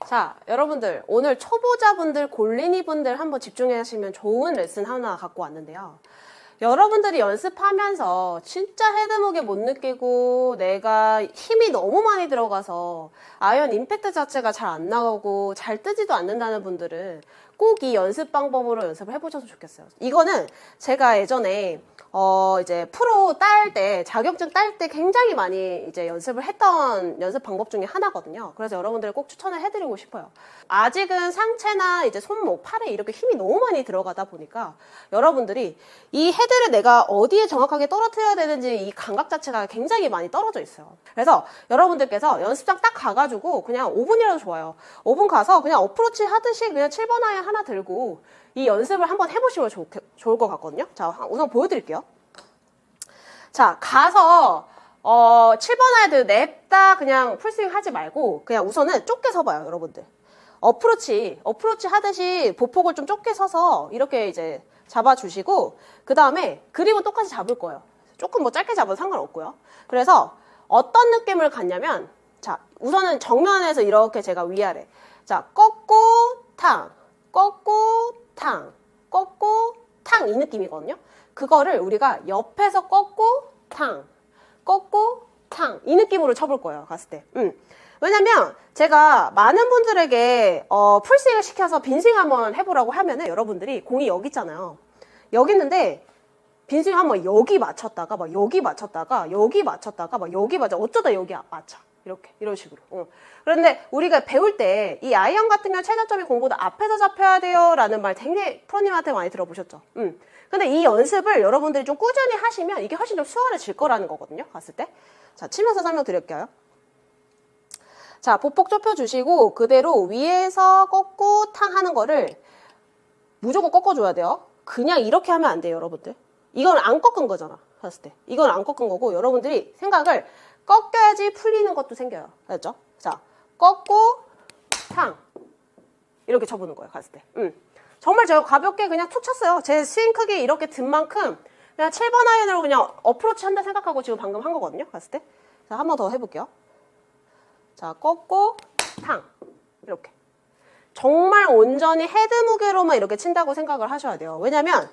자, 여러분들 오늘 초보자분들, 골린이분들 한번 집중하시면 좋은 레슨 하나 갖고 왔는데요. 여러분들이 연습하면서 진짜 헤드무게 못 느끼고 내가 힘이 너무 많이 들어가서 아이언 임팩트 자체가 잘 안 나오고 잘 뜨지도 않는다는 분들은 꼭 이 연습 방법으로 연습을 해보셨으면 좋겠어요. 이거는 제가 예전에 이제 프로 딸 때, 자격증 딸 때 굉장히 많이 이제 연습을 했던 연습 방법 중에 하나거든요. 그래서 여러분들 꼭 추천을 해드리고 싶어요. 아직은 상체나 이제 손목, 팔에 이렇게 힘이 너무 많이 들어가다 보니까 여러분들이 이 헤드를 내가 어디에 정확하게 떨어뜨려야 되는지 이 감각 자체가 굉장히 많이 떨어져 있어요. 그래서 여러분들께서 연습장 딱 가가지고 그냥 5분이라도 좋아요. 5분 가서 그냥 어프로치 하듯이 그냥 7번 아이언 하나 들고 이 연습을 한번 해보시면 좋을 것 같거든요. 자, 우선 보여드릴게요. 자, 가서 7번 아이언 냅다 그냥 풀스윙 하지 말고 그냥 우선은 좁게 서봐요, 여러분들. 어프로치 하듯이 보폭을 좀 좁게 서서 이렇게 이제 잡아주시고 그 다음에 그립은 똑같이 잡을 거예요. 조금 뭐 짧게 잡아도 상관없고요. 그래서 어떤 느낌을 갖냐면 자, 우선은 정면에서 이렇게 제가 위아래 자, 꺾고 탕, 꺾고 탕, 꺾고 탕 이 느낌이거든요. 그거를 우리가 옆에서 꺾고 탕, 꺾고 탕 이 느낌으로 쳐볼 거예요, 갔을 때. 왜냐면 제가 많은 분들에게 풀스윙을 시켜서 빈스윙 한번 해보라고 하면은 여러분들이 공이 여기 있잖아요. 여기 있는데 빈스윙 한번 여기 맞췄다가 막 여기 맞췄다가 여기 맞췄다가 막 여기 맞아 어쩌다 여기 맞춰 이렇게 이런 식으로. 그런데 우리가 배울 때 이 아이언 같은 경우 최저점이 공보다 앞에서 잡혀야 돼요 라는 말 굉장히 프로님한테 많이 들어보셨죠. 근데 이 연습을 여러분들이 좀 꾸준히 하시면 이게 훨씬 좀 수월해질 거라는 거거든요, 갔을 때. 자, 치면서 설명드릴게요. 자, 보폭 좁혀주시고 그대로 위에서 꺾고 탕 하는 거를 무조건 꺾어줘야 돼요. 그냥 이렇게 하면 안 돼요, 여러분들. 이건 안 꺾은 거잖아, 봤을 때. 이건 안 꺾은 거고 여러분들이 생각을 꺾여야지 풀리는 것도 생겨요. 알았죠? 자, 꺾고 탕 이렇게 쳐보는 거예요, 갔을 때. 정말 제가 가볍게 그냥 툭 쳤어요. 제 스윙 크기 이렇게 든 만큼 그냥 7번 아이언으로 그냥 어프로치 한다 생각하고 지금 방금 한 거거든요, 갔을 때. 자, 한 번 더 해볼게요. 자, 꺾고 탕 이렇게 정말 온전히 헤드 무게로만 이렇게 친다고 생각을 하셔야 돼요. 왜냐면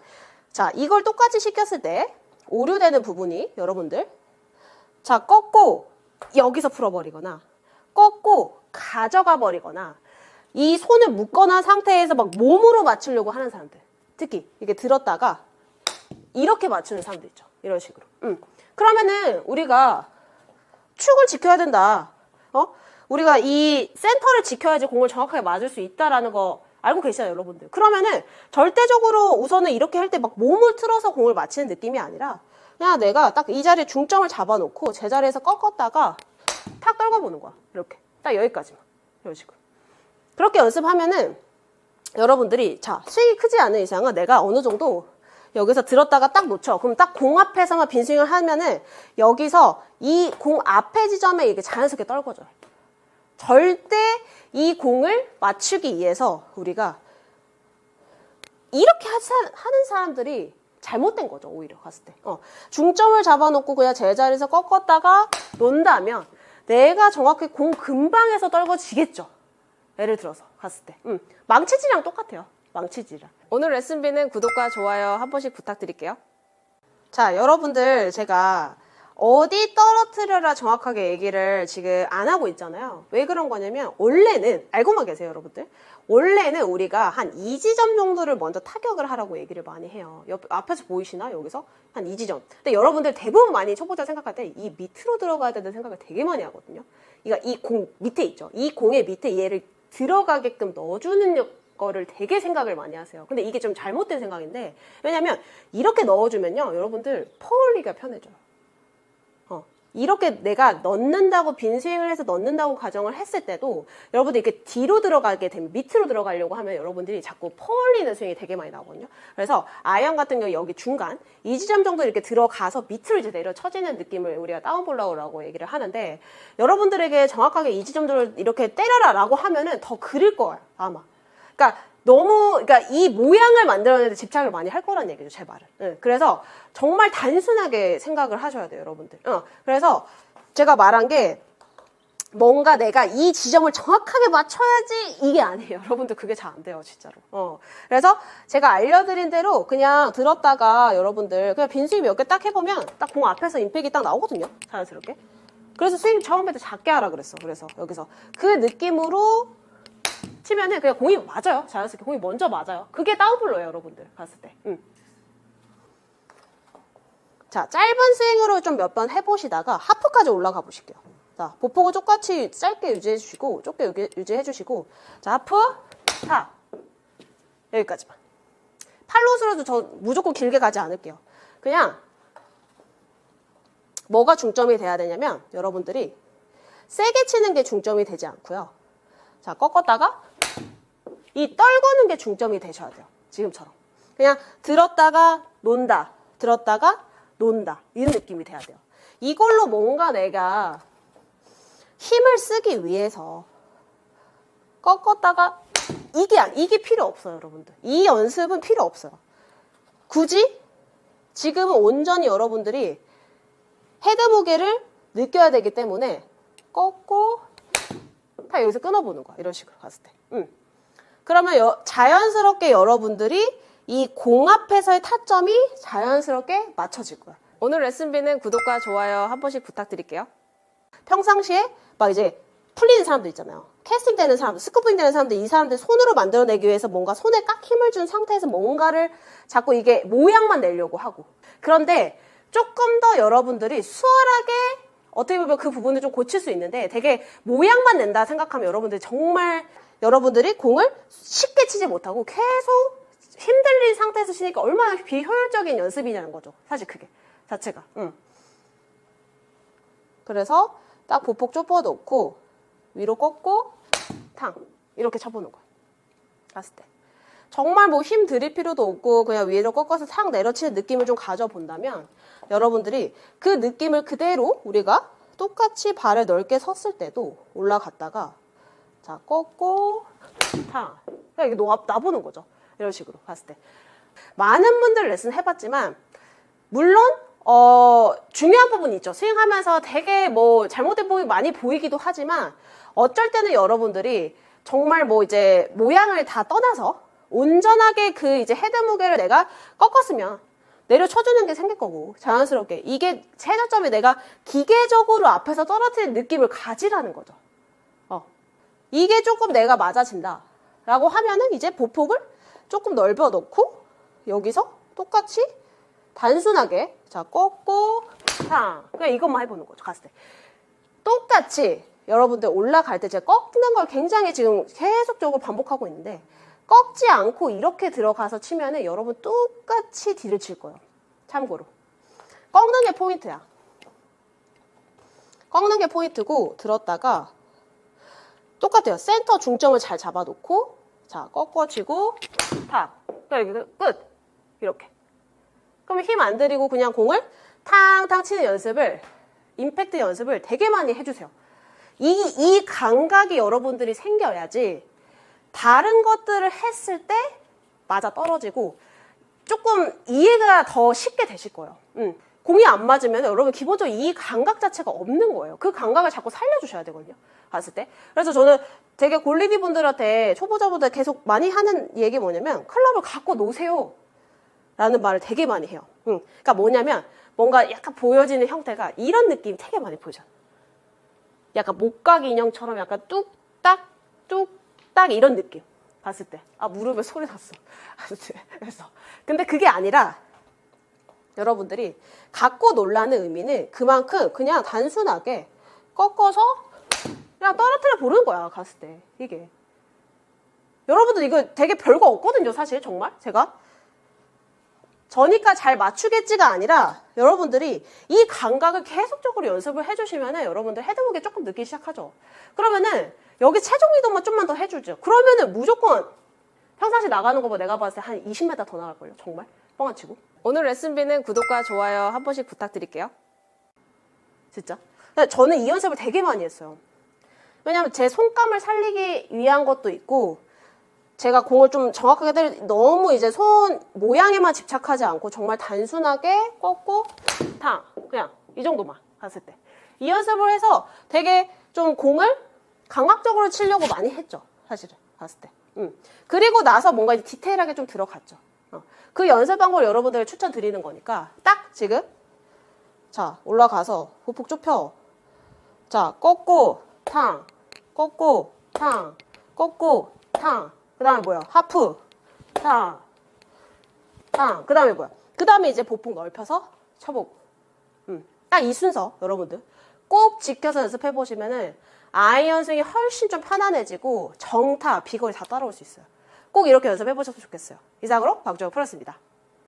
자, 이걸 똑같이 시켰을 때 오류되는 부분이 여러분들 자, 꺾고 여기서 풀어버리거나 꺾고 가져가 버리거나 이 손을 묶어놓은 상태에서 막 몸으로 맞추려고 하는 사람들, 특히 이렇게 들었다가 이렇게 맞추는 사람들 있죠, 이런 식으로. 그러면은 우리가 축을 지켜야 된다. 우리가 이 센터를 지켜야지 공을 정확하게 맞을 수 있다라는 거 알고 계시잖아요, 여러분들. 그러면은 절대적으로 우선은 이렇게 할 때 막 몸을 틀어서 공을 맞히는 느낌이 아니라 그냥 내가 딱 이 자리에 중점을 잡아놓고 제자리에서 꺾었다가 탁 떨궈보는 거야. 이렇게 딱 여기까지만, 이런 식으로. 그렇게 연습하면은 여러분들이 자, 스윙이 크지 않은 이상은 내가 어느 정도 여기서 들었다가 딱 놓쳐. 그럼 딱 공 앞에서만 빈스윙을 하면은 여기서 이 공 앞에 지점에 이게 자연스럽게 떨궈져요. 절대 이 공을 맞추기 위해서 우리가 이렇게 하는 사람들이 잘못된 거죠, 오히려 갔을 때. 중점을 잡아놓고 그냥 제자리에서 꺾었다가 논다면 내가 정확히 공 근방에서 떨궈지겠죠. 예를 들어서 갔을 때. 망치질이랑 똑같아요, 망치질이랑. 오늘 레슨비는 구독과 좋아요 한 번씩 부탁드릴게요. 자, 여러분들 제가 어디 떨어뜨려라 정확하게 얘기를 지금 안 하고 있잖아요. 왜 그런 거냐면 원래는 알고만 계세요, 여러분들. 원래는 우리가 한 2지점 정도를 먼저 타격을 하라고 얘기를 많이 해요. 앞에서 보이시나? 여기서 한 2지점. 근데 여러분들 대부분 많이 초보자 생각할 때 이 밑으로 들어가야 되는 생각을 되게 많이 하거든요. 그러니까 이 공 밑에 있죠. 이 공의 밑에 얘를 들어가게끔 넣어주는 거를 되게 생각을 많이 하세요. 근데 이게 좀 잘못된 생각인데, 왜냐면 이렇게 넣어주면요, 여러분들 퍼올리기가 편해져요. 이렇게 내가 넣는다고 빈스윙을 해서 넣는다고 가정을 했을 때도 여러분들이 이렇게 뒤로 들어가게 되면 밑으로 들어가려고 하면 여러분들이 자꾸 퍼올리는 스윙이 되게 많이 나오거든요. 그래서 아이언 같은 경우 여기 중간 2지점 정도 이렇게 들어가서 밑으로 이제 내려 쳐지는 느낌을 우리가 다운볼라고 얘기를 하는데, 여러분들에게 정확하게 2지점들을 이렇게 때려라 라고 하면은 더 그릴 거예요, 아마. 그러니까 이 모양을 만들어내는데 집착을 많이 할 거란 얘기죠, 제 말은. 그래서 정말 단순하게 생각을 하셔야 돼요, 여러분들. 그래서 제가 말한 게 뭔가 내가 이 지점을 정확하게 맞춰야지 이게 아니에요. 여러분들 그게 잘 안 돼요, 진짜로. 그래서 제가 알려드린 대로 그냥 들었다가 여러분들 그냥 빈스윙 몇 개 딱 해보면 딱 공 앞에서 임팩이 딱 나오거든요. 자연스럽게. 그래서 스윙 처음에도 작게 하라 그랬어. 그래서 여기서 그 느낌으로 치면은 그냥 공이 맞아요. 자연스럽게 공이 먼저 맞아요. 그게 다운블로예요, 여러분들 봤을 때. 자, 짧은 스윙으로 좀 몇 번 해보시다가 하프까지 올라가 보실게요. 자, 보폭은 똑같이 짧게 유지해 주시고, 좁게 유지해 주시고, 자, 하프, 타. 여기까지만. 팔로스로도 저 무조건 길게 가지 않을게요. 그냥, 뭐가 중점이 돼야 되냐면, 여러분들이 세게 치는 게 중점이 되지 않고요. 자, 꺾었다가, 이 떨구는 게 중점이 되셔야 돼요. 지금처럼. 그냥 들었다가 논다. 들었다가 논다. 이런 느낌이 돼야 돼요. 이걸로 뭔가 내가 힘을 쓰기 위해서 꺾었다가 이게 필요 없어요, 여러분들. 이 연습은 필요 없어요. 굳이 지금은 온전히 여러분들이 헤드 무게를 느껴야 되기 때문에 꺾고 다 여기서 끊어보는 거야. 이런 식으로 갔을 때. 그러면 자연스럽게 여러분들이 이 공 앞에서의 타점이 자연스럽게 맞춰질 거야. 오늘 레슨비는 구독과 좋아요 한 번씩 부탁드릴게요. 평상시에 막 이제 풀리는 사람들 있잖아요. 캐스팅 되는 사람들, 스쿠핑 되는 사람들, 이 사람들 손으로 만들어내기 위해서 뭔가 손에 깍 힘을 준 상태에서 뭔가를 자꾸 이게 모양만 내려고 하고. 그런데 조금 더 여러분들이 수월하게 어떻게 보면 그 부분을 좀 고칠 수 있는데 되게 모양만 낸다 생각하면 여러분들이 정말 여러분들이 공을 쉽게 치지 못하고 계속 힘들린 상태에서 치니까 얼마나 비효율적인 연습이냐는 거죠. 사실 그게 자체가. 그래서 딱 보폭 좁아 놓고 위로 꺾고 탕 이렇게 쳐보는 거야. 갔을 때 정말 뭐 힘 들일 필요도 없고 그냥 위로 꺾어서 탁 내려치는 느낌을 좀 가져본다면 여러분들이 그 느낌을 그대로 우리가 똑같이 발을 넓게 섰을 때도 올라갔다가 자 꺾고 탕 그냥 이게 놔보는 거죠. 이런 식으로 봤을 때 많은 분들 레슨 해봤지만 물론 중요한 부분이 있죠. 스윙하면서 되게 뭐 잘못된 부분이 많이 보이기도 하지만 어쩔 때는 여러분들이 정말 뭐 이제 모양을 다 떠나서 온전하게 그 이제 헤드 무게를 내가 꺾었으면 내려쳐주는 게 생길 거고 자연스럽게 이게 최저점이 내가 기계적으로 앞에서 떨어뜨리는 느낌을 가지라는 거죠. 이게 조금 내가 맞아진다 라고 하면은 이제 보폭을 조금 넓혀 놓고 여기서 똑같이 단순하게 자 꺾고 탕 그냥 이것만 해보는 거죠. 갔을 때 똑같이 여러분들 올라갈 때 제가 꺾는 걸 굉장히 지금 계속적으로 반복하고 있는데 꺾지 않고 이렇게 들어가서 치면은 여러분 똑같이 딜을 칠 거예요. 참고로 꺾는 게 포인트야. 꺾는 게 포인트고 들었다가 똑같아요. 센터 중점을 잘 잡아놓고 자 꺾어치고 탁 그러니까 끝 이렇게 그러면 힘 안 들이고 그냥 공을 탕탕 치는 연습을 임팩트 연습을 되게 많이 해주세요. 이 감각이 여러분들이 생겨야지 다른 것들을 했을 때 맞아 떨어지고 조금 이해가 더 쉽게 되실 거예요. 공이 안 맞으면 여러분 기본적으로 이 감각 자체가 없는 거예요. 그 감각을 자꾸 살려주셔야 되거든요. 봤을 때. 그래서 저는 되게 골리디 분들한테 초보자분들 계속 많이 하는 얘기 뭐냐면 클럽을 갖고 노세요. 라는 말을 되게 많이 해요. 그러니까 뭐냐면 뭔가 약간 보여지는 형태가 이런 느낌이 되게 많이 보이잖아. 약간 목각 인형처럼 약간 뚝딱 뚝딱 이런 느낌. 봤을 때. 아 무릎에 소리 났어. 그래서 근데 그게 아니라 여러분들이 갖고 놀라는 의미는 그만큼 그냥 단순하게 꺾어서 그냥 떨어뜨려 보는 거야. 갔을 때 이게 여러분들 이거 되게 별거 없거든요. 사실 정말 제가 저니까 잘 맞추겠지가 아니라 여러분들이 이 감각을 계속적으로 연습을 해주시면은 여러분들 헤드무게 조금 늦기 시작하죠. 그러면은 여기 체중 이동만 좀만 더 해주죠. 그러면은 무조건 평상시 나가는 거보다 내가 봤을 때 한 20m 더 나갈걸요. 정말 뻥안 치고. 오늘 레슨비는 구독과 좋아요 한 번씩 부탁드릴게요. 진짜. 저는 이 연습을 되게 많이 했어요. 왜냐면 제 손감을 살리기 위한 것도 있고 제가 공을 좀 정확하게 너무 이제 손 모양에만 집착하지 않고 정말 단순하게 꺾고 탕 그냥 이 정도만 갔을 때 이 연습을 해서 되게 좀 공을 감각적으로 치려고 많이 했죠. 사실은 봤을 때. 그리고 나서 뭔가 이제 디테일하게 좀 들어갔죠. 그 연습 방법을 여러분들에게 추천드리는 거니까 딱 지금 자 올라가서 보폭 좁혀. 자 꺾고 탕 꺾고 탕 꺾고 탕. 그 다음에 뭐야? 하프 탕 탕. 그 다음에 뭐야? 그 다음에 이제 보폭 넓혀서 쳐보고. 딱 이 순서 여러분들 꼭 지켜서 연습해 보시면은 아이언 스윙이 훨씬 좀 편안해지고 정타, 비거리 다 따라올 수 있어요. 꼭 이렇게 연습해 보셨으면 좋겠어요. 이상으로 박주영 프로였습니다.